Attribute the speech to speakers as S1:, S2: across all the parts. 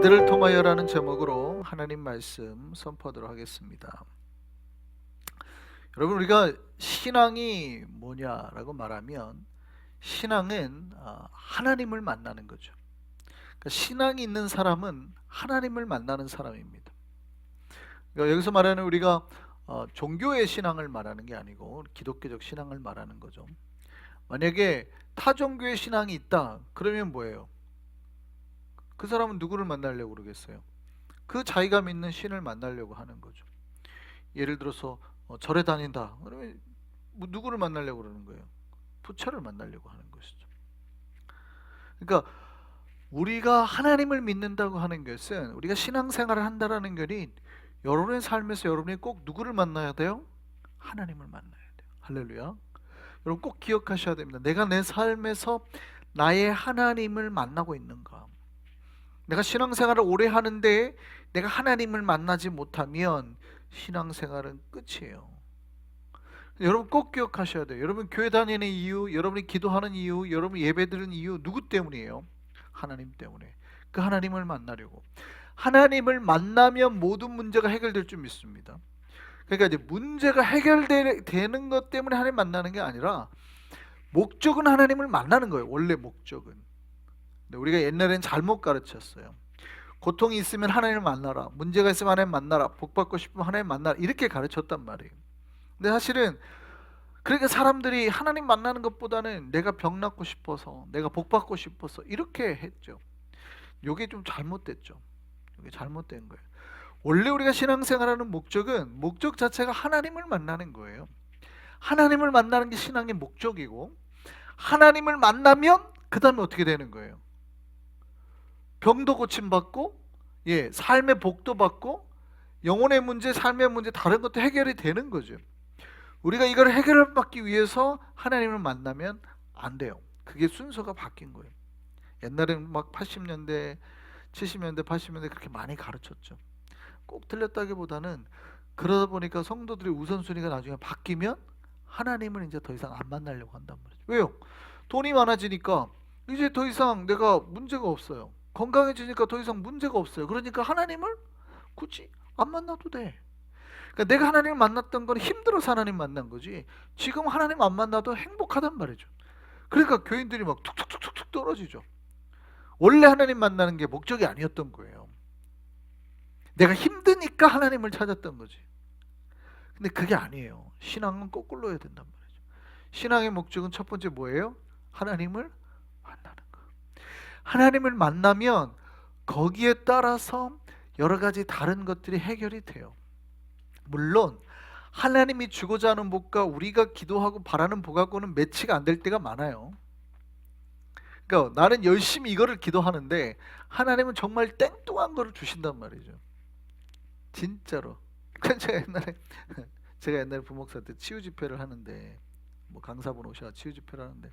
S1: 그들을 통하여라는 제목으로 하나님 말씀 선포하도록 하겠습니다. 여러분, 우리가 신앙이 뭐냐라고 말하면 신앙은 하나님을 만나는 거죠. 그러니까 신앙이 있는 사람은 하나님을 만나는 사람입니다. 그러니까 여기서 말하는 우리가 종교의 신앙을 말하는 게 아니고 기독교적 신앙을 말하는 거죠. 만약에 타 종교의 신앙이 있다 그러면 뭐예요? 그 사람은 누구를 만나려고 그러겠어요? 그 자기가 믿는 신을 만나려고 하는 거죠. 예를 들어서 절에 다닌다 그러면 누구를 만나려고 그러는 거예요? 부처를 만나려고 하는 것이죠. 그러니까 우리가 하나님을 믿는다고 하는 것은, 우리가 신앙생활을 한다라는 것이 여러분의 삶에서 여러분이 꼭 누구를 만나야 돼요? 하나님을 만나야 돼요. 할렐루야. 여러분 꼭 기억하셔야 됩니다. 내가 내 삶에서 나의 하나님을 만나고 있는가? 내가 신앙생활을 오래 하는데 내가 하나님을 만나지 못하면 신앙생활은 끝이에요. 여러분 꼭 기억하셔야 돼요. 여러분 교회 다니는 이유, 여러분이 기도하는 이유, 여러분이 예배드리는 이유 누구 때문이에요? 하나님 때문에. 그 하나님을 만나려고. 하나님을 만나면 모든 문제가 해결될 줄 믿습니다. 그러니까 이제 문제가 해결되는 것 때문에 하나님 만나는 게 아니라 목적은 하나님을 만나는 거예요. 원래 목적은. 근데 우리가 옛날엔 잘못 가르쳤어요. 고통이 있으면 하나님을 만나라, 문제가 있으면 하나님 만나라, 복 받고 싶으면 하나님 만나라, 이렇게 가르쳤단 말이에요. 근데 사실은 그러니까 사람들이 하나님 만나는 것보다는 내가 병 낫고 싶어서, 내가 복 받고 싶어서 이렇게 했죠. 이게 좀 잘못됐죠. 이게 잘못된 거예요. 원래 우리가 신앙생활하는 목적은, 목적 자체가 하나님을 만나는 거예요. 하나님을 만나는 게 신앙의 목적이고, 하나님을 만나면 그 다음에 어떻게 되는 거예요? 병도 고침받고, 삶의 복도 받고, 영혼의 문제, 삶의 문제, 다른 것도 해결이 되는 거죠. 우리가 이걸 해결받기 위해서 하나님을 만나면 안 돼요. 그게 순서가 바뀐 거예요. 옛날에는 막 80년대, 70년대, 80년대 그렇게 많이 가르쳤죠. 꼭 틀렸다기보다는 그러다 보니까 성도들의 우선순위가 나중에 바뀌면 하나님을 이제 더 이상 안 만나려고 한단 말이죠. 왜요? 돈이 많아지니까 이제 더 이상 내가 문제가 없어요. 건강해지니까 더 이상 문제가 없어요. 그러니까 하나님을 굳이 안 만나도 돼. 그러니까 내가 하나님을 만났던 건 힘들어서 하나님 만난 거지, 지금 하나님 안 만나도 행복하단 말이죠. 그러니까 교인들이 막 툭툭툭툭 떨어지죠. 원래 하나님 만나는 게 목적이 아니었던 거예요. 내가 힘드니까 하나님을 찾았던 거지. 근데 그게 아니에요. 신앙은 거꾸로 해야 된단 말이죠. 신앙의 목적은 첫 번째 뭐예요? 하나님을 만나는 거. 하나님을 만나면 거기에 따라서 여러 가지 다른 것들이 해결이 돼요. 물론 하나님이 주고자 하는 복과 우리가 기도하고 바라는 복하고는 매치가 안 될 때가 많아요. 그러니까 나는 열심히 이거를 기도하는데 하나님은 정말 땡뚱한 거를 주신단 말이죠. 진짜로. 제가 옛날에 부목사 때 치유 집회를 하는데, 뭐 강사분 오셔 치유 집회를 하는데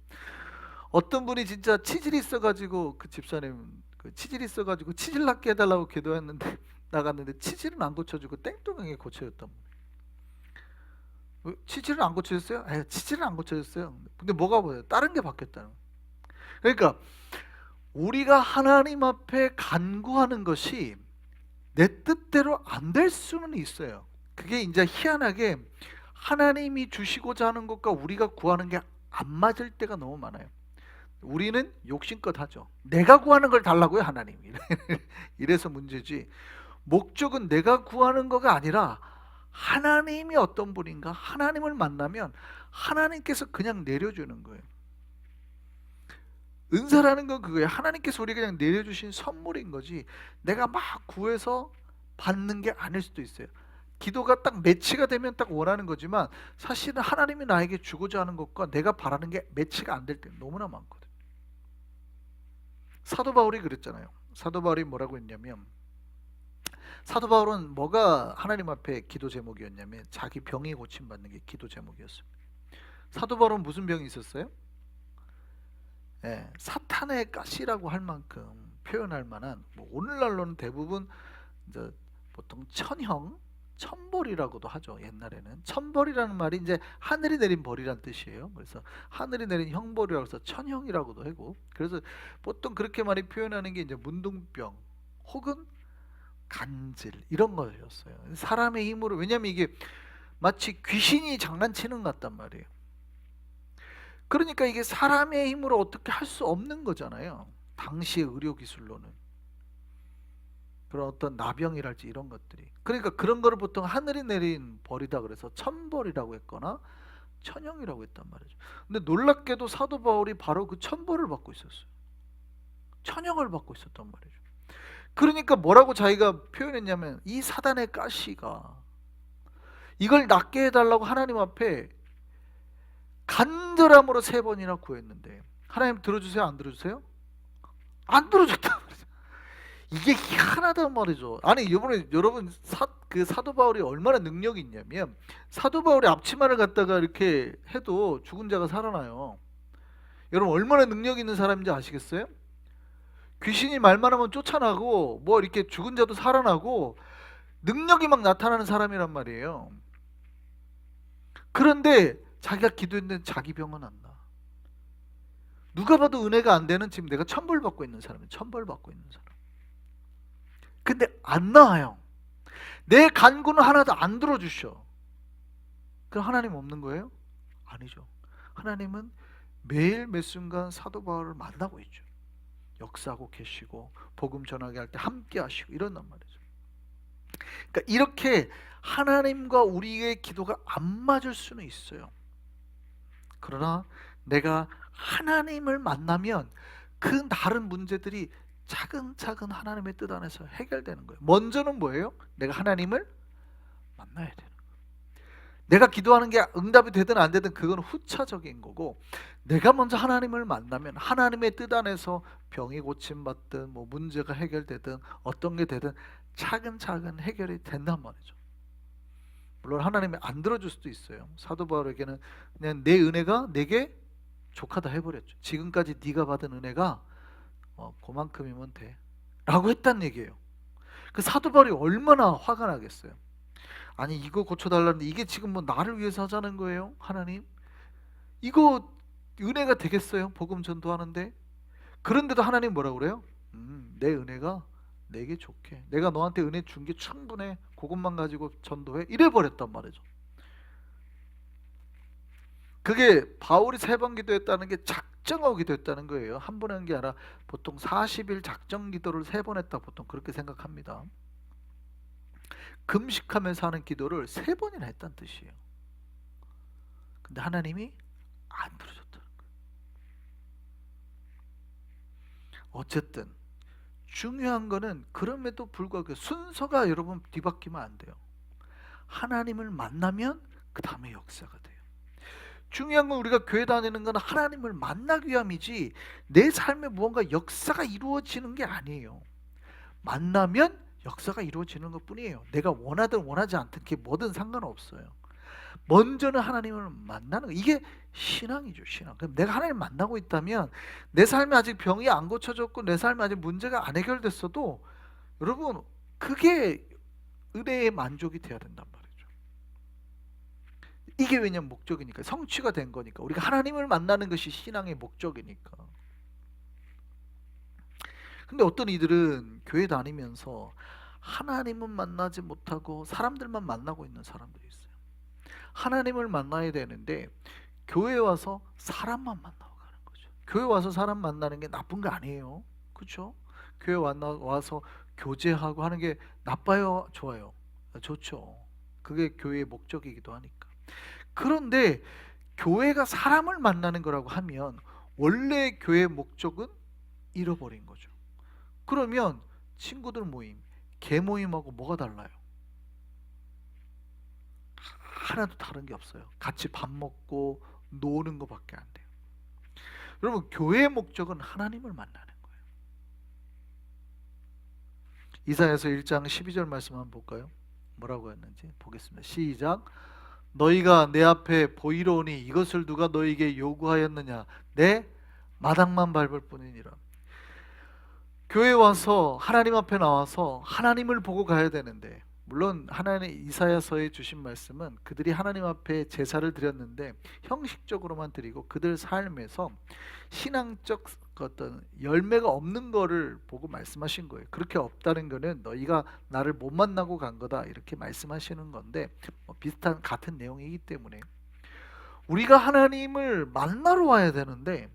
S1: 어떤 분이 진짜 치질이 있어가지고, 그 집사님 그 치질이 있어가지고 치질 낫게 해달라고 기도했는데 나갔는데 치질은 안 고쳐주고 땡뚱하게 고쳐졌단 말이에요. 치질은 안 고쳐졌어요? 치질은 안 고쳐졌어요. 근데 뭐가 보여요? 다른 게 바뀌었다는 거예요. 그러니까 우리가 하나님 앞에 간구하는 것이 내 뜻대로 안 될 수는 있어요. 그게 이제 희한하게 하나님이 주시고자 하는 것과 우리가 구하는 게 안 맞을 때가 너무 많아요. 우리는 욕심껏 하죠. 내가 구하는 걸 달라고요, 하나님. 이래서 문제지. 목적은 내가 구하는 거가 아니라 하나님이 어떤 분인가, 하나님을 만나면 하나님께서 그냥 내려주는 거예요. 은사라는 건 그거예요. 하나님께서 우리에게 그냥 내려주신 선물인 거지, 내가 막 구해서 받는 게 아닐 수도 있어요. 기도가 딱 매치가 되면 딱 원하는 거지만, 사실은 하나님이 나에게 주고자 하는 것과 내가 바라는 게 매치가 안 될 때 너무나 많거든. 사도 바울이 그랬잖아요. 사도 바울이 뭐라고 했냐면, 사도 바울은 뭐가 하나님 앞에 기도 제목이었냐면 자기 병이 고침받는 게 기도 제목이었습니다. 사도 바울은 무슨 병이 있었어요? 사탄의 가시라고 할 만큼 표현할 만한, 뭐 오늘날로는 대부분 이제 보통 천벌이라고도 하죠. 옛날에는 천벌이라는 말이 이제 하늘이 내린 벌이란 뜻이에요. 그래서 하늘이 내린 형벌이라고 해서 천형이라고도 하고, 그래서 보통 그렇게 많이 표현하는 게 이제 문둥병, 혹은 간질 이런 거였어요. 사람의 힘으로, 왜냐면 이게 마치 귀신이 장난치는 것 같단 말이에요. 그러니까 이게 사람의 힘으로 어떻게 할 수 없는 거잖아요. 당시의 의료 기술로는. 그런 어떤 나병이랄지 이런 것들이. 그러니까 그런 거를 보통 하늘이 내린 벌이다 그래서 천벌이라고 했거나 천형이라고 했단 말이죠. 근데 놀랍게도 사도 바울이 바로 그 천벌을 받고 있었어요. 천형을 받고 있었단 말이죠. 그러니까 뭐라고 자기가 표현했냐면, 이 사단의 가시가 이걸 낫게 해달라고 하나님 앞에 간절함으로 3번이나 구했는데, 하나님 들어주세요 안 들어주세요? 안 들어줬다 말이죠. 이게 희한하단 말이죠. 아니 이번에 여러분 그 사도 바울이 얼마나 능력이 있냐면, 사도 바울이 앞치마를 갖다가 이렇게 해도 죽은 자가 살아나요. 여러분 얼마나 능력 있는 사람인지 아시겠어요? 귀신이 말만 하면 쫓아나고 뭐 이렇게 죽은 자도 살아나고 능력이 막 나타나는 사람이란 말이에요. 그런데 자기가 기도했는데 자기 병은 안 나. 누가 봐도 은혜가 안 되는, 지금 내가 천벌 받고 있는 사람이에요. 천벌 받고 있는 사람. 근데 안 나아요. 내 간구는 하나도 안 들어주셔. 그럼 하나님 없는 거예요? 아니죠. 하나님은 매일 매 순간 사도 바울을 만나고 있죠. 역사하고 계시고 복음 전하게 할 때 함께 하시고 이런단 말이죠. 그러니까 이렇게 하나님과 우리의 기도가 안 맞을 수는 있어요. 그러나 내가 하나님을 만나면 그 다른 문제들이 차근차근 하나님의 뜻 안에서 해결되는 거예요. 먼저는 뭐예요? 내가 하나님을 만나야 돼요. 내가 기도하는 게 응답이 되든 안 되든 그건 후차적인 거고, 내가 먼저 하나님을 만나면 하나님의 뜻 안에서 병이 고침받든 뭐 문제가 해결되든 어떤 게 되든 차근차근 해결이 된단 말이죠. 물론 하나님이 안 들어줄 수도 있어요. 사도 바울에게는 그냥 내 은혜가 내게 족하다 해버렸죠. 지금까지 네가 받은 은혜가 그만큼이면 돼 라고 했단 얘기예요. 그 사도 바울이 얼마나 화가 나겠어요. 아니 이거 고쳐달라는데 이게 지금 뭐 나를 위해서 하자는 거예요? 하나님 이거 은혜가 되겠어요? 복음 전도하는데. 그런데도 하나님 뭐라고 그래요? 내 은혜가 내게 좋게, 내가 너한테 은혜 준 게 충분해, 그것만 가지고 전도해, 이래버렸단 말이죠. 그게 바울이 3번 기도했다는 게 작정하고 기도했다는 거예요. 한 번 한 게 아니라 보통 40일 작정 기도를 3번 했다, 보통 그렇게 생각합니다. 금식하면서 하는 기도를 3번이나 했다는 뜻이에요. 근데 하나님이 안 들어줬다는 거예요. 어쨌든 중요한 거는 그럼에도 불구하고 순서가 여러분 뒤바뀌면 안 돼요. 하나님을 만나면 그 다음에 역사가 돼요. 중요한 건 우리가 교회 다니는 건 하나님을 만나기 위함이지 내 삶에 무언가 역사가 이루어지는 게 아니에요. 만나면 역사가 이루어지는 것 뿐이에요. 내가 원하든 원하지 않든 그게 뭐든 상관없어요. 먼저는 하나님을 만나는 거, 이게 신앙이죠. 신앙. 그럼 내가 하나님을 만나고 있다면 내 삶에 아직 병이 안 고쳐졌고 내 삶에 아직 문제가 안 해결됐어도 여러분 그게 은혜의 만족이 돼야 된단 말이죠. 이게 왜냐면 목적이니까, 성취가 된 거니까. 우리가 하나님을 만나는 것이 신앙의 목적이니까. 근데 어떤 이들은 교회 다니면서 하나님은 만나지 못하고 사람들만 만나고 있는 사람들이 있어요. 하나님을 만나야 되는데 교회 와서 사람만 만나고 가는 거죠. 교회 와서 사람 만나는 게 나쁜 거 아니에요. 그렇죠? 교회 와서 교제하고 하는 게 나빠요? 좋아요? 좋죠. 그게 교회의 목적이기도 하니까. 그런데 교회가 사람을 만나는 거라고 하면 원래 교회의 목적은 잃어버린 거죠. 그러면 친구들 모임, 개 모임하고 뭐가 달라요? 하나도 다른 게 없어요. 같이 밥 먹고 노는 것밖에 안 돼요. 여러분 교회의 목적은 하나님을 만나는 거예요. 이사야서 1장 12절 말씀 한번 볼까요? 뭐라고 했는지 보겠습니다. 시작. 너희가 내 앞에 보이러오니 이것을 누가 너희에게 요구하였느냐? 내 마당만 밟을 뿐이니라. 교회 와서 하나님 앞에 나와서 하나님을 보고 가야 되는데, 물론 하나님 이사야서에 주신 말씀은 그들이 하나님 앞에 제사를 드렸는데 형식적으로만 드리고 그들 삶에서 신앙적 그 어떤 열매가 없는 거를 보고 말씀하신 거예요. 그렇게 없다는 거는 너희가 나를 못 만나고 간 거다 이렇게 말씀하시는 건데, 비슷한 같은 내용이기 때문에 우리가 하나님을 만나러 와야 되는데,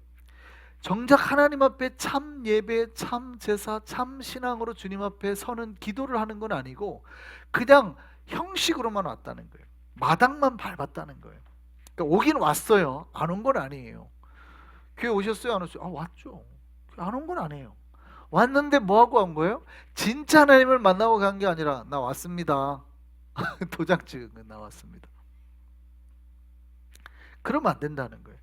S1: 정작 하나님 앞에 참 예배, 참 제사, 참 신앙으로 주님 앞에 서는 기도를 하는 건 아니고 그냥 형식으로만 왔다는 거예요. 마당만 밟았다는 거예요. 그러니까 오긴 왔어요. 안 온 건 아니에요. 교회 오셨어요? 안 오셨어요? 왔죠. 안 온 건 아니에요. 왔는데 뭐 하고 온 거예요? 진짜 하나님을 만나고 간 게 아니라 나 왔습니다. 도장 찍은 나 왔습니다. 그러면 안 된다는 거예요.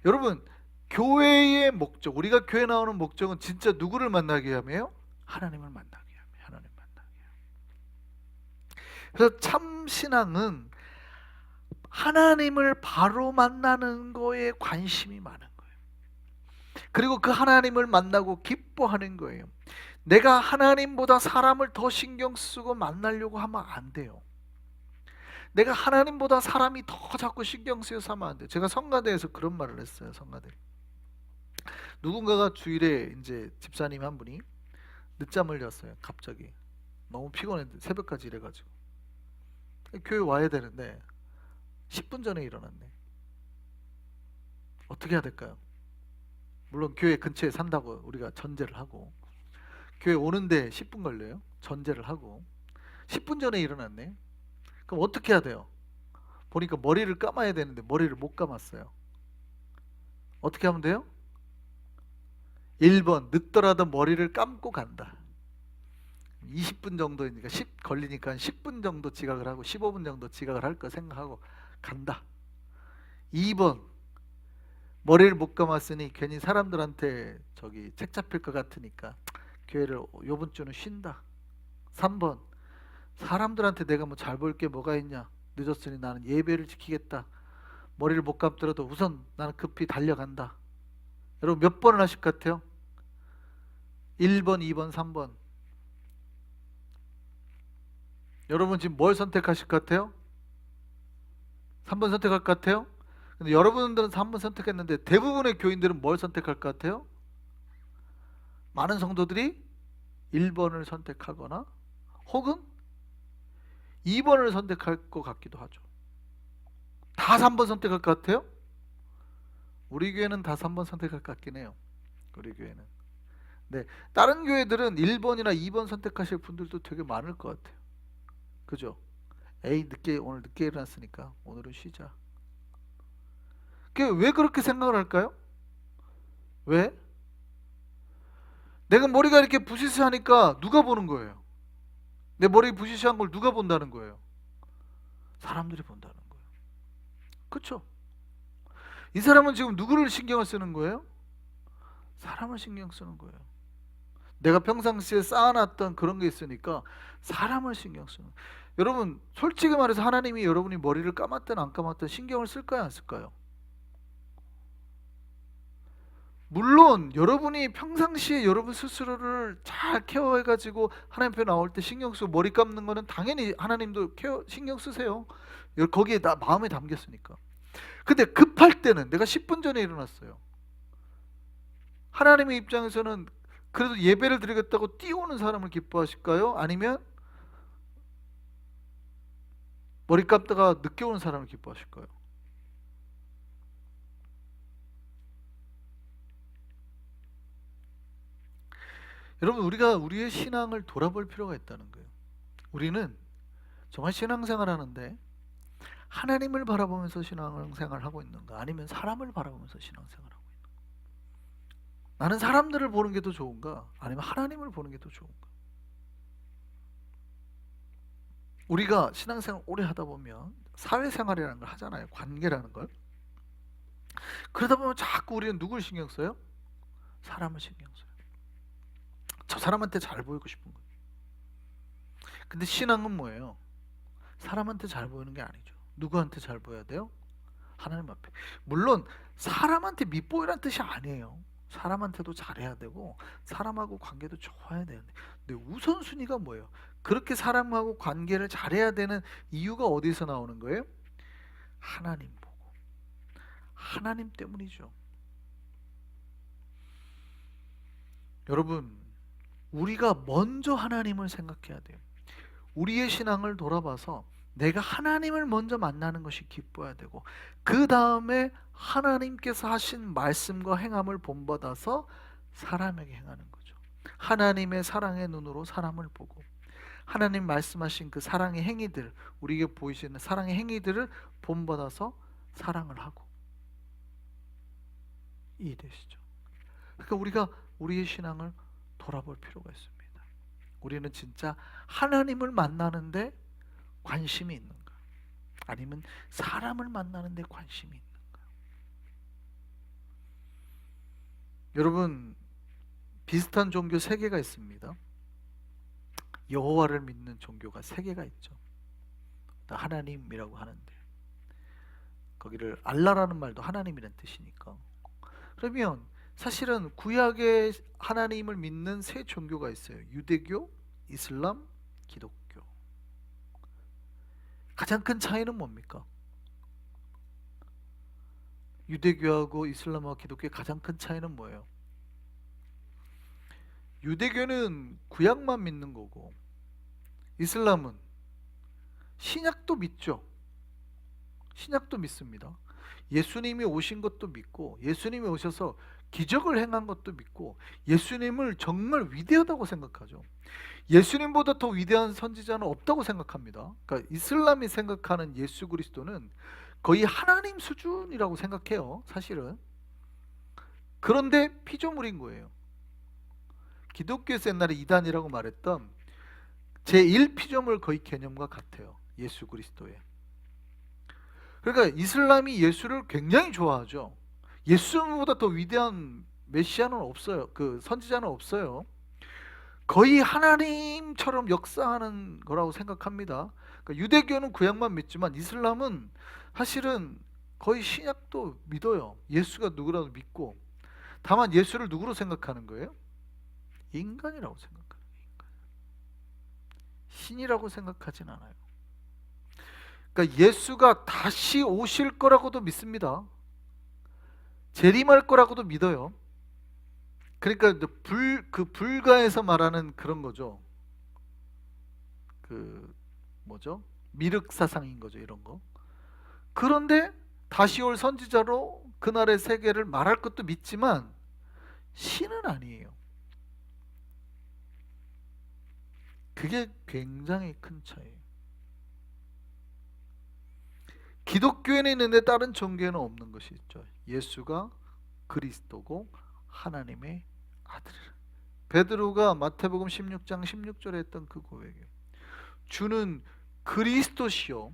S1: 여러분, 교회의 목적, 우리가 교회 나오는 목적은 진짜 누구를 만나기 위함이에요? 하나님을 만나기 위함이에요. 하나님 만나기 위함. 그래서 참 신앙은 하나님을 바로 만나는 거에 관심이 많은 거예요. 그리고 그 하나님을 만나고 기뻐하는 거예요. 내가 하나님보다 사람을 더 신경 쓰고 만나려고 하면 안 돼요. 내가 하나님보다 사람이 더 자꾸 신경 쓰여서 하면 안 돼요. 제가 성가대에서 그런 말을 했어요. 성가대. 누군가가 주일에 이제 집사님 한 분이 늦잠을 잤어요. 갑자기 너무 피곤했는데 새벽까지 일해가지고 교회 와야 되는데 10분 전에 일어났네. 어떻게 해야 될까요? 물론 교회 근처에 산다고 우리가 전제를 하고, 교회 오는데 10분 걸려요. 전제를 하고 10분 전에 일어났네. 그럼 어떻게 해야 돼요? 보니까 머리를 감아야 되는데 머리를 못 감았어요. 어떻게 하면 돼요? 1번 늦더라도 머리를 감고 간다. 20분 정도니까 10 걸리니까 10분 정도 지각을 하고 15분 정도 지각을 할 거 생각하고 간다. 2번 머리를 못 감았으니 괜히 사람들한테 저기 책 잡힐 것 같으니까 교회를 요번 주는 쉰다. 3번 사람들한테 내가 뭐 잘 볼 게 뭐가 있냐, 늦었으니 나는 예배를 지키겠다. 머리를 못 감더라도 우선 나는 급히 달려간다. 여러분 몇 번을 하실 것 같아요? 1번, 2번, 3번. 여러분 지금 뭘 선택하실 것 같아요? 3번 선택할 것 같아요? 근데 여러분들은 3번 선택했는데 대부분의 교인들은 뭘 선택할 것 같아요? 많은 성도들이 1번을 선택하거나 혹은 2번을 선택할 것 같기도 하죠. 다 3번 선택할 것 같아요? 우리 교회는 다 3번 선택할 것 같긴 해요. 우리 교회는. 네, 다른 교회들은 1번이나 2번 선택하실 분들도 되게 많을 것 같아요. 그죠? 에이 오늘 늦게 일어났으니까 오늘은 쉬자. 왜 그렇게 생각을 할까요? 왜? 내가 머리가 이렇게 부시시하니까 누가 보는 거예요? 내 머리 부시시한 걸 누가 본다는 거예요? 사람들이 본다는 거예요. 그렇죠? 이 사람은 지금 누구를 신경을 쓰는 거예요? 사람을 신경 쓰는 거예요. 내가 평상시에 쌓아놨던 그런 게 있으니까 사람을 신경 쓰는 거예요. 여러분 솔직히 말해서 하나님이 여러분이 머리를 감았든 안 감았든 신경을 쓸까요 안 쓸까요? 물론 여러분이 평상시에 여러분 스스로를 잘 케어해가지고 하나님 앞에 나올 때 신경 쓰고 머리 감는 거는 당연히 하나님도 신경 쓰세요. 거기에 마음에 담겼으니까. 근데 급할 때는 내가 10분 전에 일어났어요. 하나님의 입장에서는 그래도 예배를 드리겠다고 뛰어오는 사람을 기뻐하실까요? 아니면 머리 감다가 늦게 오는 사람을 기뻐하실까요? 여러분 우리가 우리의 신앙을 돌아볼 필요가 있다는 거예요. 우리는 정말 신앙생활 하는데 하나님을 바라보면서 신앙생활을 하고 있는가, 아니면 사람을 바라보면서 신앙생활을 하고 있는가? 나는 사람들을 보는 게 더 좋은가, 아니면 하나님을 보는 게 더 좋은가? 우리가 신앙생활 오래 하다 보면 사회생활이라는 걸 하잖아요. 관계라는 걸. 그러다 보면 자꾸 우리는 누굴 신경 써요? 사람을 신경 써요. 저 사람한테 잘 보이고 싶은 거예요. 근데 신앙은 뭐예요? 사람한테 잘 보이는 게 아니죠. 누구한테 잘 보여야 돼요? 하나님 앞에. 물론 사람한테 밉보이란 뜻이 아니에요. 사람한테도 잘해야 되고 사람하고 관계도 좋아야 되는데, 근데 우선순위가 뭐예요? 그렇게 사람하고 관계를 잘해야 되는 이유가 어디서 나오는 거예요? 하나님 보고, 하나님 때문이죠. 여러분, 우리가 먼저 하나님을 생각해야 돼요. 우리의 신앙을 돌아봐서 내가 하나님을 먼저 만나는 것이 기뻐야 되고, 그 다음에 하나님께서 하신 말씀과 행함을 본받아서 사람에게 행하는 거죠. 하나님의 사랑의 눈으로 사람을 보고, 하나님 말씀하신 그 사랑의 행위들, 우리에게 보이시는 사랑의 행위들을 본받아서 사랑을 하고, 이해되시죠? 그러니까 우리가 우리의 신앙을 돌아볼 필요가 있습니다. 우리는 진짜 하나님을 만나는데 관심이 있는가? 아니면 사람을 만나는데 관심이 있는가? 여러분, 비슷한 종교 세 개가 있습니다. 여호와를 믿는 종교가 세 개가 있죠. 하나님이라고 하는데, 거기를 알라라는 말도 하나님이라는 뜻이니까. 그러면 사실은 구약의 하나님을 믿는 세 종교가 있어요. 유대교, 이슬람, 기독교. 가장 큰 차이는 뭡니까? 유대교하고 이슬람과 기독교의 가장 큰 차이는 뭐예요? 유대교는 구약만 믿는 거고, 이슬람은 신약도 믿죠. 신약도 믿습니다. 예수님이 오신 것도 믿고, 예수님이 오셔서 기적을 행한 것도 믿고, 예수님을 정말 위대하다고 생각하죠. 예수님보다 더 위대한 선지자는 없다고 생각합니다. 그러니까 이슬람이 생각하는 예수 그리스도는 거의 하나님 수준이라고 생각해요, 사실은. 그런데 피조물인 거예요. 기독교에서 옛날에 이단이라고 말했던 제1피조물 거의 개념과 같아요, 예수 그리스도의. 그러니까 이슬람이 예수를 굉장히 좋아하죠. 예수님보다 더 위대한 메시아는 없어요. 그 선지자는 없어요. 거의 하나님처럼 역사하는 거라고 생각합니다. 그러니까 유대교는 구약만 믿지만 이슬람은 사실은 거의 신약도 믿어요. 예수가 누구라도 믿고. 다만 예수를 누구로 생각하는 거예요? 인간이라고 생각하는 거예요. 인간. 신이라고 생각하진 않아요. 그러니까 예수가 다시 오실 거라고도 믿습니다. 재림할 거라고도 믿어요. 그러니까 그 불가에서 말하는 그런 거죠. 그 뭐죠? 미륵사상인 거죠, 이런 거. 그런데 다시 올 선지자로 그날의 세계를 말할 것도 믿지만 신은 아니에요. 그게 굉장히 큰 차이예요. 기독교에는 있는데 다른 종교에는 없는 것이 있죠. 예수가 그리스도고 하나님의 아들. 베드로가 마태복음 16장 16절에 했던 그 고백이에요. 주는 그리스도시요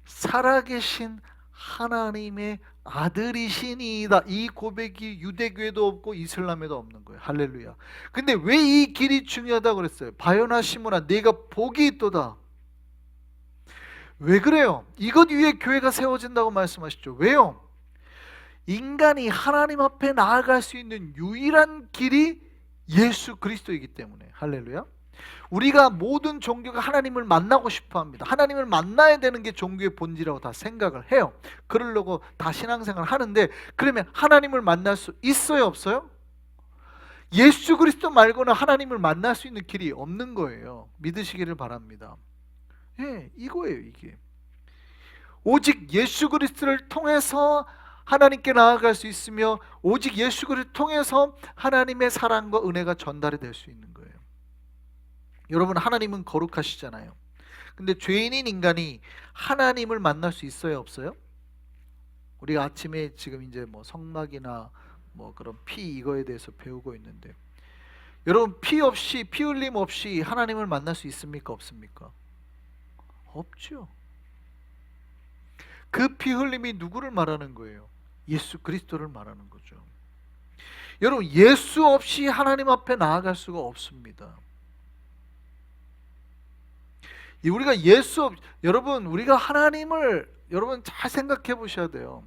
S1: 살아계신 하나님의 아들이시니이다. 이 고백이 유대교에도 없고 이슬람에도 없는 거예요. 할렐루야. 근데 왜 이 길이 중요하다고 그랬어요? 바요나 시몬아 네가 복이 있도다. 왜 그래요? 이것 위에 교회가 세워진다고 말씀하시죠. 왜요? 인간이 하나님 앞에 나아갈 수 있는 유일한 길이 예수 그리스도이기 때문에. 할렐루야. 우리가 모든 종교가 하나님을 만나고 싶어 합니다. 하나님을 만나야 되는 게 종교의 본질이라고 다 생각을 해요. 그러려고 다 신앙생활을 하는데, 그러면 하나님을 만날 수 있어요, 없어요? 예수 그리스도 말고는 하나님을 만날 수 있는 길이 없는 거예요. 믿으시기를 바랍니다. 예, 이거예요, 이게. 오직 예수 그리스도를 통해서 하나님께 나아갈 수 있으며, 오직 예수 그리스도를 통해서 하나님의 사랑과 은혜가 전달이 될 수 있는 거예요. 여러분, 하나님은 거룩하시잖아요. 근데 죄인인 인간이 하나님을 만날 수 있어요, 없어요? 우리가 아침에 지금 이제 뭐 성막이나 뭐 그런 피 이거에 대해서 배우고 있는데, 여러분 피 없이, 피 흘림 없이 하나님을 만날 수 있습니까, 없습니까? 없죠. 그 피 흘림이 누구를 말하는 거예요? 예수 그리스도를 말하는 거죠. 여러분, 예수 없이 하나님 앞에 나아갈 수가 없습니다. 우리가 여러분, 우리가 하나님을 여러분 잘 생각해 보셔야 돼요.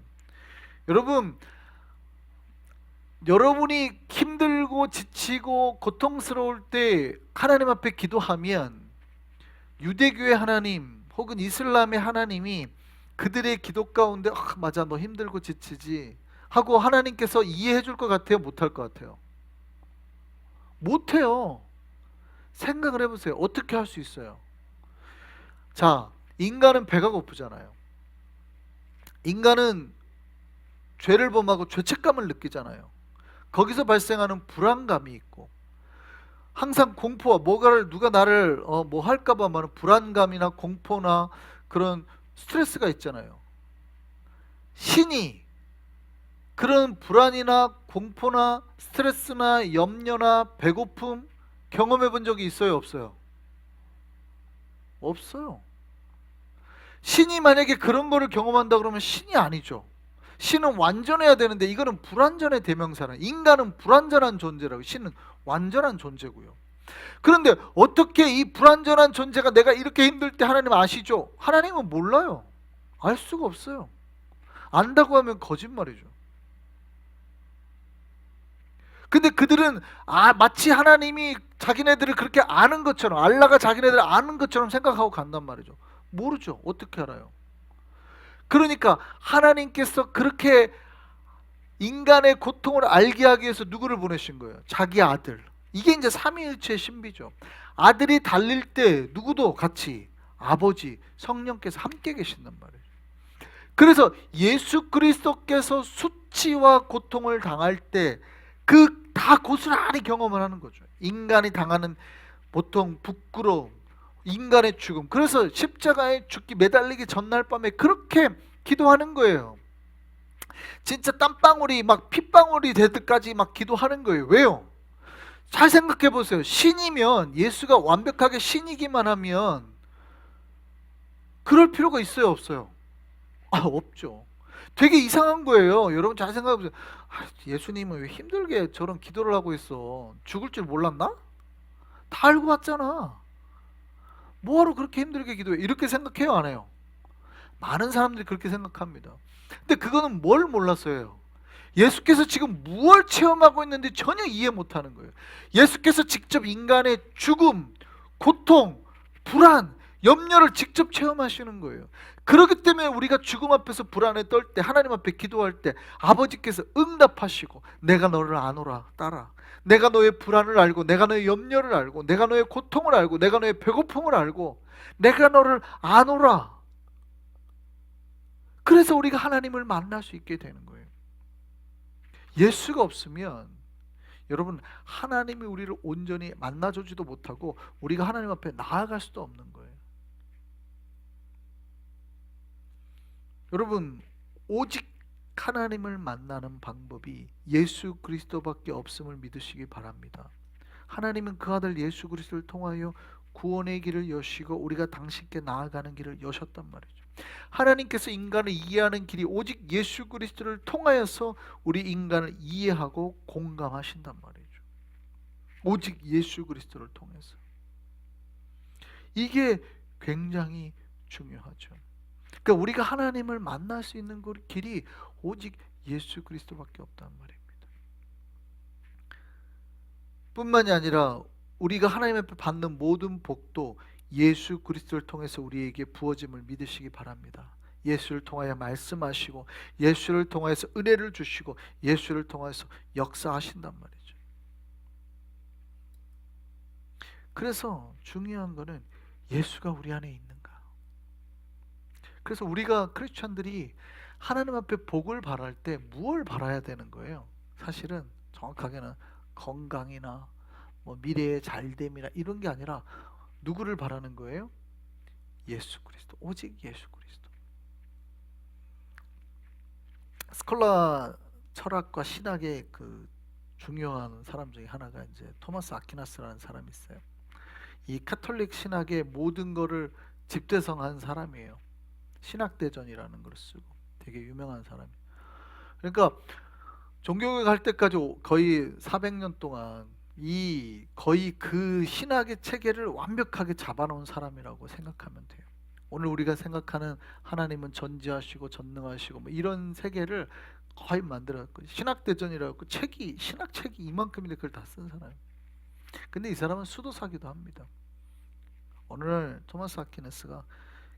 S1: 여러분이 힘들고 지치고 고통스러울 때 하나님 앞에 기도하면 유대교의 하나님 혹은 이슬람의 하나님이 그들의 기도 가운데 맞아 너 힘들고 지치지 하고 하나님께서 이해해 줄 것 같아요, 못 할 것 같아요? 못해요. 생각을 해보세요. 어떻게 할 수 있어요? 자, 인간은 배가 고프잖아요. 인간은 죄를 범하고 죄책감을 느끼잖아요. 거기서 발생하는 불안감이 있고, 항상 공포와 뭐가를 누가 나를 뭐 할까봐 하는 불안감이나 공포나 그런 스트레스가 있잖아요. 신이 그런 불안이나 공포나 스트레스나 염려나 배고픔 경험해 본 적이 있어요, 없어요? 없어요. 신이 만약에 그런 거를 경험한다 그러면 신이 아니죠. 신은 완전해야 되는데 이거는 불완전의 대명사는, 인간은 불완전한 존재라고, 신은 완전한 존재고요. 그런데 어떻게 이 불완전한 존재가 내가 이렇게 힘들 때 하나님 아시죠? 하나님은 몰라요. 알 수가 없어요. 안다고 하면 거짓말이죠. 근데 그들은 마치 하나님이 자기네들을 그렇게 아는 것처럼, 알라가 자기네들을 아는 것처럼 생각하고 간단 말이죠. 모르죠. 어떻게 알아요? 그러니까 하나님께서 그렇게 인간의 고통을 알게 하기 위해서 누구를 보내신 거예요? 자기 아들. 이게 이제 삼위일체의 신비죠. 아들이 달릴 때 누구도 같이 아버지, 성령께서 함께 계신단 말이에요. 그래서 예수 그리스도께서 수치와 고통을 당할 때 그 다 고스란히 경험을 하는 거죠. 인간이 당하는 보통 부끄러움, 인간의 죽음. 그래서 십자가에 죽기 매달리기 전날 밤에 그렇게 기도하는 거예요. 진짜 땀방울이 막 핏방울이 되듯까지 막 기도하는 거예요. 왜요? 잘 생각해 보세요. 신이면, 예수가 완벽하게 신이기만 하면 그럴 필요가 있어요, 없어요? 없죠. 되게 이상한 거예요. 여러분 잘 생각해 보세요. 예수님은 왜 힘들게 저런 기도를 하고 있어? 죽을 줄 몰랐나? 다 알고 왔잖아. 뭐하러 그렇게 힘들게 기도해? 이렇게 생각해요, 안 해요? 많은 사람들이 그렇게 생각합니다. 근데 그거는 뭘 몰랐어요? 예수께서 지금 무엇을 체험하고 있는지 전혀 이해 못하는 거예요. 예수께서 직접 인간의 죽음, 고통, 불안, 염려를 직접 체험하시는 거예요. 그렇기 때문에 우리가 죽음 앞에서 불안에 떨 때, 하나님 앞에 기도할 때 아버지께서 응답하시고, 내가 너를 아노라, 딸아. 내가 너의 불안을 알고, 내가 너의 염려를 알고, 내가 너의 고통을 알고, 내가 너의 배고픔을 알고, 내가 너를 아노라. 그래서 우리가 하나님을 만날 수 있게 되는 거예요. 예수가 없으면 여러분, 하나님이 우리를 온전히 만나주지도 못하고 우리가 하나님 앞에 나아갈 수도 없는 거예요. 여러분, 오직 하나님을 만나는 방법이 예수 그리스도밖에 없음을 믿으시기 바랍니다. 하나님은 그 아들 예수 그리스도를 통하여 구원의 길을 여시고 우리가 당신께 나아가는 길을 여셨단 말이죠. 하나님께서 인간을 이해하는 길이 오직 예수 그리스도를 통하여서 우리 인간을 이해하고 공감하신단 말이죠. 오직 예수 그리스도를 통해서. 이게 굉장히 중요하죠. 그러니까 우리가 하나님을 만날 수 있는 길이 오직 예수 그리스도밖에 없단 말입니다. 뿐만이 아니라 우리가 하나님 앞에 받는 모든 복도 예수 그리스도를 통해서 우리에게 부어짐을 믿으시기 바랍니다. 예수를 통하여 말씀하시고, 예수를 통해서 은혜를 주시고, 예수를 통해서 역사하신단 말이죠. 그래서 중요한 거는 예수가 우리 안에 있는가. 그래서 우리가 크리스천들이 하나님 앞에 복을 바랄 때 무엇을 바라야 되는 거예요? 사실은 정확하게는 건강이나 뭐 미래의 잘됨이나 이런 게 아니라 누구를 바라는 거예요? 예수 그리스도. 오직 예수 그리스도. 스콜라 철학과 신학의 그 중요한 사람 중에 하나가 이제 토마스 아퀴나스라는 사람이 있어요. 이 카톨릭 신학의 모든 거를 집대성한 사람이에요. 신학대전이라는 걸 쓰고 되게 유명한 사람이에요. 그러니까 종교개혁 할 때까지 거의 400년 동안 이 거의 그 신학의 체계를 완벽하게 잡아놓은 사람이라고 생각하면 돼요. 오늘 우리가 생각하는 하나님은 전지하시고 전능하시고 뭐 이런 세계를 거의 만들었고, 신학대전이라고 신학책이 이만큼인데 그걸 다 쓴 사람. 근데 이 사람은 수도사기도 합니다. 오늘 토마스 아퀴나스가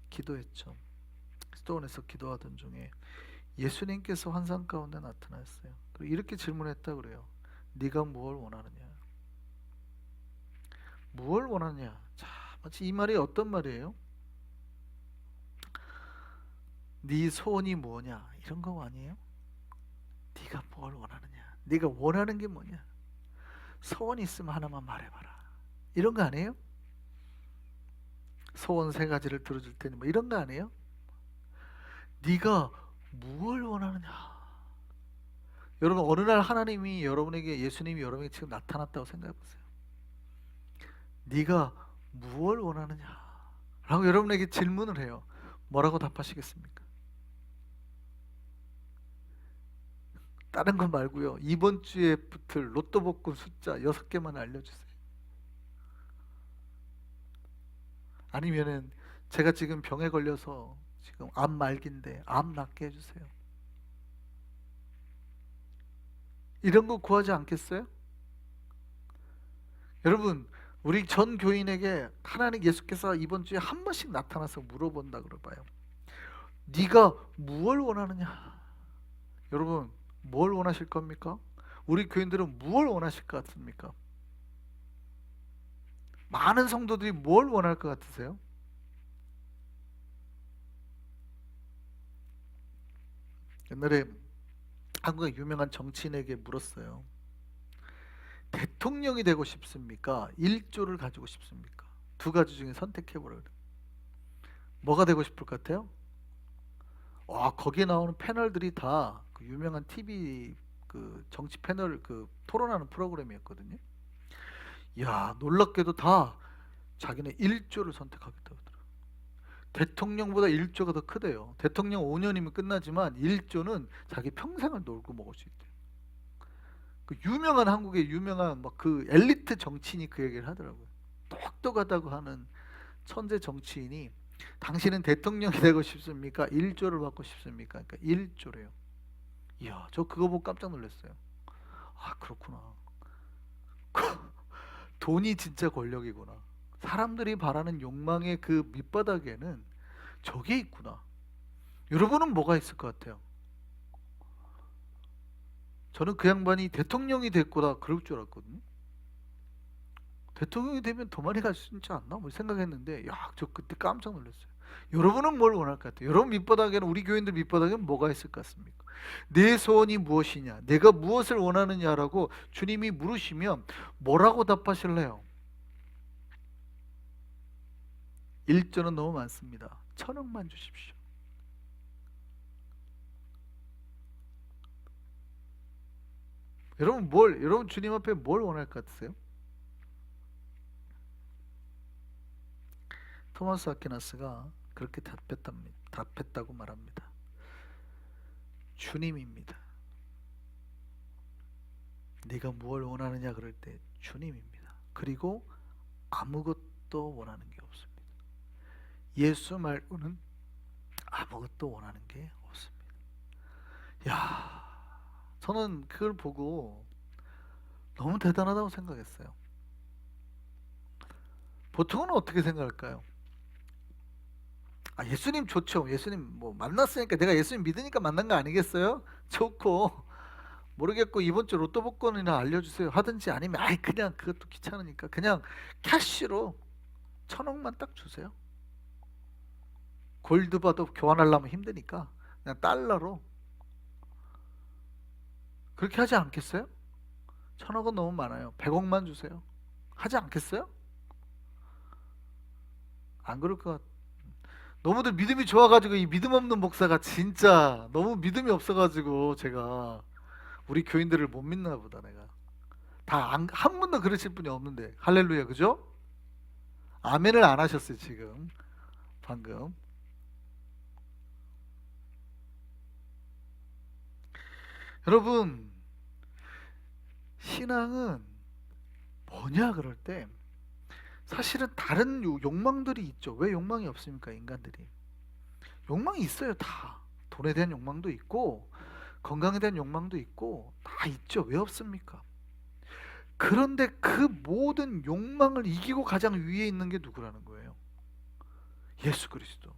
S1: 기도했죠. 스토원에서 기도하던 중에 예수님께서 환상 가운데 나타났어요. 그리고 이렇게 질문했다 그래요. 네가 무엇을 원하느냐? 무엇을 원하냐? 자, 마치 이 말이 어떤 말이에요? 네 소원이 뭐냐? 이런 거 아니에요? 네가 뭘 원하느냐? 네가 원하는 게 뭐냐? 소원 있으면 하나만 말해봐라. 이런 거 아니에요? 소원 세 가지를 들어줄 테니 뭐 이런 거 아니에요? 네가 무엇을 원하느냐? 여러분 어느 날 하나님이 여러분에게 예수님이 여러분에게 지금 나타났다고 생각해 보세요. 네가 무엇을 원하느냐? 라고 여러분에게 질문을 해요. 뭐라고 답하시겠습니까? 다른 거 말고요. 이번 주에 붙을 로또 복권 숫자 6개만 알려주세요. 아니면은 제가 지금 병에 걸려서 지금 암 말기인데 암 낫게 해주세요. 이런 거 구하지 않겠어요? 여러분 우리 전 교인에게 하나님 예수께서 이번 주에 한 번씩 나타나서 물어본다 그러봐요. 네가 무엇을 원하느냐? 여러분 뭘 원하실 겁니까? 우리 교인들은 무엇을 원하실 것 같습니까? 많은 성도들이 뭘 원할 것 같으세요? 옛날에 한국의 유명한 정치인에게 물었어요. 대통령이 되고 싶습니까? 1조를 가지고 싶습니까? 두 가지 중에 선택해 보라. 뭐가 되고 싶을 것 같아요? 와, 거기에 나오는 패널들이 다 그 유명한 TV 그 정치 패널 그 토론하는 프로그램이었거든요. 야, 놀랍게도 다 자기네 1조를 선택하겠다고 하더라고요. 대통령보다 1조가 더 크대요. 대통령 5년이면 끝나지만 1조는 자기 평생을 놀고 먹을 수 있대요. 그 유명한 한국의 유명한 막 그 엘리트 정치인이 그 얘기를 하더라고요. 똑똑하다고 하는 천재 정치인이 당신은 대통령이 되고 싶습니까? 1조를 받고 싶습니까? 그러니까 1조래요. 이야, 저 그거 보고 깜짝 놀랐어요. 아, 그렇구나. 돈이 진짜 권력이구나. 사람들이 바라는 욕망의 그 밑바닥에는 저게 있구나. 여러분은 뭐가 있을 것 같아요? 저는 그 양반이 대통령이 될 거다 그럴 줄 알았거든요. 대통령이 되면 더 많이 갈 수 있지 않나? 뭐 생각했는데, 야, 저 그때 깜짝 놀랐어요. 여러분은 뭘 원할 것 같아요? 여러분 밑바닥에는, 우리 교인들 밑바닥에는 뭐가 있을 것 같습니까? 내 소원이 무엇이냐? 내가 무엇을 원하느냐라고 주님이 물으시면 뭐라고 답하실래요? 1조는 너무 많습니다. 1,000억만 주십시오. 여러분 주님 앞에 뭘 원할 것 같으세요? 토마스 아퀴나스가 그렇게 답했다고 말합니다. 주님입니다. 네가 무엇을 원하느냐 그럴 때 주님입니다. 그리고 아무것도 원하는 게 없습니다. 예수 말고는 아무것도 원하는 게 없습니다. 야, 저는 그걸 보고 너무 대단하다고 생각했어요. 보통은 어떻게 생각할까요? 아, 예수님 좋죠. 예수님 뭐 만났으니까 내가 예수님 믿으니까 만난 거 아니겠어요? 좋고 모르겠고 이번 주 로또 복권이나 알려주세요 하든지 아니면 아이 그냥 그것도 귀찮으니까 그냥 캐시로 1,000억만 딱 주세요. 골드 받아 교환하려면 힘드니까 그냥 달러로 그렇게 하지 않겠어요? 1,000억은 너무 많아요. 100억만 주세요. 하지 않겠어요? 안 그럴 것 같아요. 너무들 믿음이 좋아가지고 이 믿음 없는 목사가 진짜 너무 믿음이 없어가지고 제가 우리 교인들을 못 믿나 보다 내가. 한 분도 그러실 분이 없는데 할렐루야 그죠? 아멘을 안 하셨어요 지금 방금. 여러분 신앙은 뭐냐 그럴 때 사실은 다른 욕망들이 있죠. 왜 욕망이 없습니까 인간들이? 욕망이 있어요 다. 돈에 대한 욕망도 있고 건강에 대한 욕망도 있고 다 있죠. 왜 없습니까? 그런데 그 모든 욕망을 이기고 가장 위에 있는 게 누구라는 거예요? 예수 그리스도.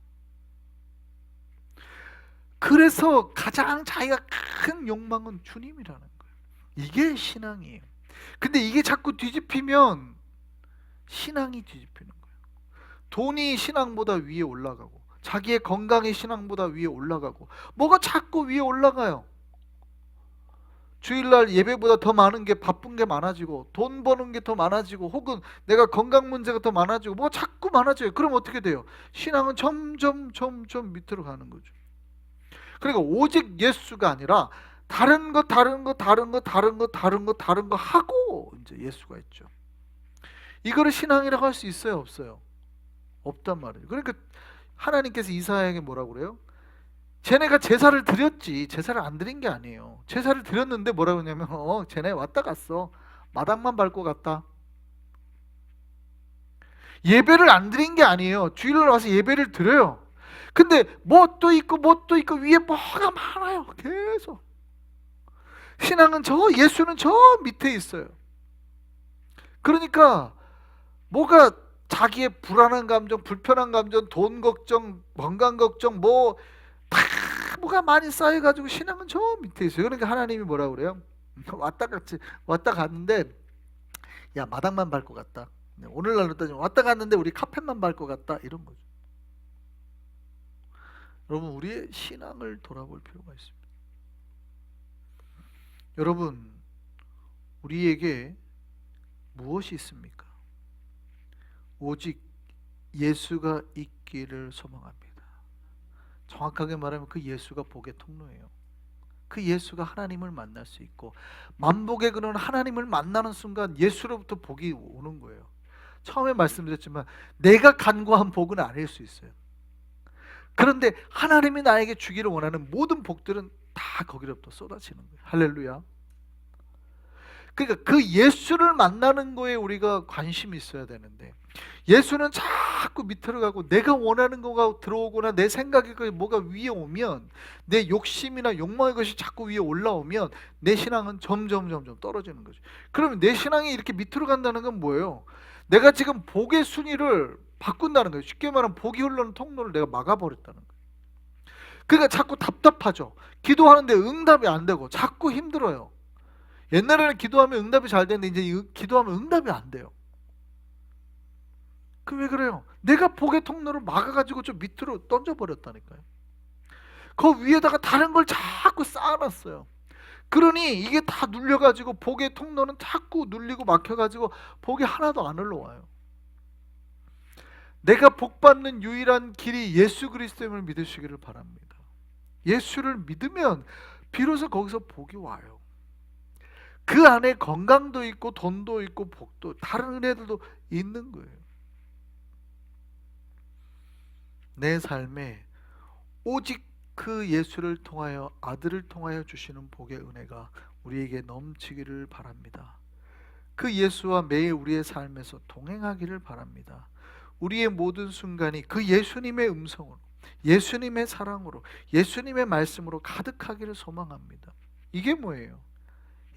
S1: 그래서 가장 자기가 큰 욕망은 주님이라는 거예요. 이게 신앙이에요. 근데 이게 자꾸 뒤집히면 신앙이 뒤집히는 거예요. 돈이 신앙보다 위에 올라가고, 자기의 건강이 신앙보다 위에 올라가고, 뭐가 자꾸 위에 올라가요. 주일날 예배보다 더 많은 게, 바쁜 게 많아지고, 돈 버는 게 더 많아지고, 혹은 내가 건강 문제가 더 많아지고, 뭐가 자꾸 많아져요. 그럼 어떻게 돼요? 신앙은 점점 밑으로 가는 거죠. 그러니까 오직 예수가 아니라 다른 거 하고 이제 예수가 있죠. 이거를 신앙이라고 할 수 있어요, 없어요? 없단 말이에요. 그러니까 하나님께서 이사야에게 뭐라고 그래요? 쟤네가 제사를 드렸지 제사를 안 드린 게 아니에요. 제사를 드렸는데 뭐라고 하냐면 쟤네 왔다 갔어. 마당만 밟고 갔다. 예배를 안 드린 게 아니에요. 주일날 와서 예배를 드려요. 근데 뭣도 있고 위에 뭐가 많아요. 계속. 신앙은 예수는 저 밑에 있어요. 그러니까 뭐가 자기의 불안한 감정, 불편한 감정, 돈 걱정, 건강 걱정 다 뭐가 많이 쌓여가지고 신앙은 저 밑에 있어요. 그러니까 하나님이 뭐라고 그래요? 왔다 갔는데 야 마당만 밟고 갔다. 오늘날로 따지면 왔다 갔는데 우리 카펫만 밟고 갔다 이런 거죠. 여러분 우리의 신앙을 돌아볼 필요가 있습니다. 여러분 우리에게 무엇이 있습니까? 오직 예수가 있기를 소망합니다. 정확하게 말하면 그 예수가 복의 통로예요. 그 예수가 하나님을 만날 수 있고, 만복의 근원 하나님을 만나는 순간 예수로부터 복이 오는 거예요. 처음에 말씀드렸지만 내가 간구한 복은 아닐 수 있어요. 그런데 하나님이 나에게 주기를 원하는 모든 복들은 다 거기로부터 쏟아지는 거예요. 할렐루야. 그러니까 그 예수를 만나는 거에 우리가 관심이 있어야 되는데, 예수는 자꾸 밑으로 가고 내가 원하는 거가 들어오거나 내 생각이 뭐가 위에 오면, 내 욕심이나 욕망의 것이 자꾸 위에 올라오면 내 신앙은 점점 떨어지는 거죠. 그러면 내 신앙이 이렇게 밑으로 간다는 건 뭐예요? 내가 지금 복의 순위를 바꾼다는 거예요. 쉽게 말하면 복이 흘러는 통로를 내가 막아버렸다는 거예요. 그러니까 자꾸 답답하죠. 기도하는데 응답이 안 되고 자꾸 힘들어요. 옛날에는 기도하면 응답이 잘 되는데 이제 기도하면 응답이 안 돼요. 그 왜 그래요? 내가 복의 통로를 막아가지고 좀 밑으로 던져버렸다니까요. 그 위에다가 다른 걸 자꾸 쌓아놨어요. 그러니 이게 다 눌려가지고 복의 통로는 자꾸 눌리고 막혀가지고 복이 하나도 안 흘러와요. 내가 복받는 유일한 길이 예수 그리스도임을 믿으시기를 바랍니다. 예수를 믿으면 비로소 거기서 복이 와요. 그 안에 건강도 있고 돈도 있고 복도, 다른 은혜들도 있는 거예요. 내 삶에 오직 그 예수를 통하여, 아들을 통하여 주시는 복의 은혜가 우리에게 넘치기를 바랍니다. 그 예수와 매일 우리의 삶에서 동행하기를 바랍니다. 우리의 모든 순간이 그 예수님의 음성으로, 예수님의 사랑으로, 예수님의 말씀으로 가득하기를 소망합니다. 이게 뭐예요?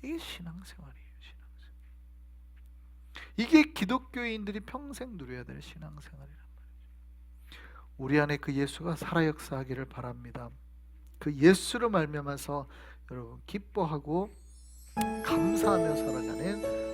S1: 이게 신앙생활이에요. 신앙생활. 이게 기독교인들이 평생 누려야 될 신앙생활이란 말이죠. 우리 안에 그 예수가 살아 역사하기를 바랍니다. 그 예수로 말미암아서 여러분 기뻐하고 감사하며 살아가는